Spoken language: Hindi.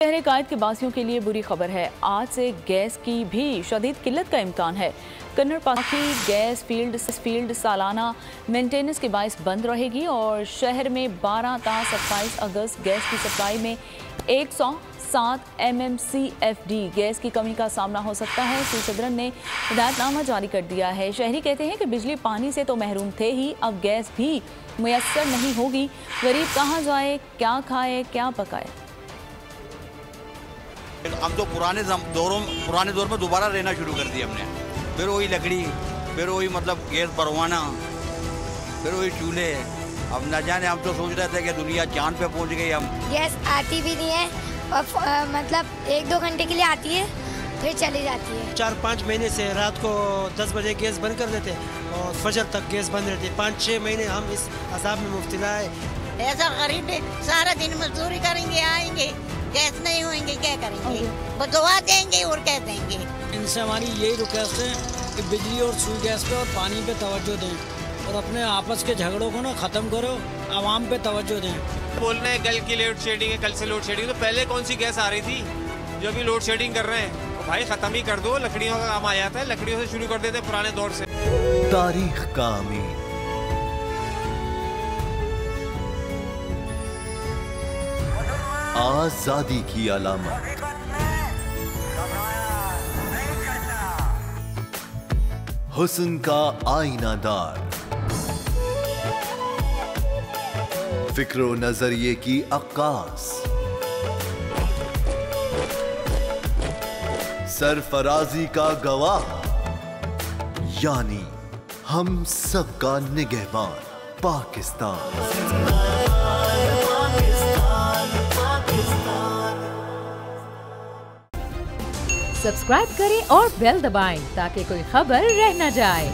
शहर कायद के बासियों के लिए बुरी खबर है। आज से गैस की भी शदीद किल्लत का इम्कान है। कन्नड़ पाखी गैस फील्ड सालाना मेंटेनेंस के बायस बंद रहेगी और शहर में 12 ता 27 अगस्त गैस की सप्लाई में 107 MMCFD गैस की कमी का सामना हो सकता है। सदरन ने हिदायतनामा जारी कर दिया है। शहरी कहते हैं कि बिजली पानी से तो महरूम थे ही, अब गैस भी मुयस्सर नहीं होगी। गरीब कहाँ जाए, क्या खाए, क्या पकाए। हम तो पुराने दौर में दोबारा रहना शुरू कर दिया हमने। फिर वही लकड़ी, फिर वही मतलब गैस भरवाना, फिर वही चूल्हे। अब न जाने, हम तो सोच रहे थे कि दुनिया चांद पे पहुंच गई। हम गैस आती भी नहीं है और मतलब 1-2 घंटे के लिए आती है फिर चली जाती है। 4-5 महीने से रात को 10 बजे गैस बंद कर देते और फजर तक गैस बंद रहती है। 5-6 महीने हम इस अजाब में मुब्तला है। ऐसा गरीब सारा दिन मजदूरी करेंगे, आएंगे, गैस नहीं होंगे, क्या करेंगे? वो दुआ देंगे और क्या देंगे। इनसे हमारी यही रिक्वेस्ट है कि बिजली और सुई गैस पे और पानी पे तवज्जो दें और अपने आपस के झगड़ों को ना ख़त्म करो, आवाम पे तवज्जो दें। बोल रहे हैं कल की लोड शेडिंग है, कल से लोड शेडिंग। तो पहले कौन सी गैस आ रही थी जो अभी लोड शेडिंग कर रहे हैं? तो भाई ख़त्म ही कर दो। लकड़ियों का काम आ जाता है, लकड़ियों से शुरू कर देते हैं पुराने दौर से। तारीख का अमीर आजादी की अलामत, हुस्न का आईनादार, फिक्रो नजरिए की अक्कास, सरफराजी का गवाह, यानी हम सबका निगहबान पाकिस्तान। सब्सक्राइब करें और बेल दबाएं ताकि कोई खबर रह न जाए।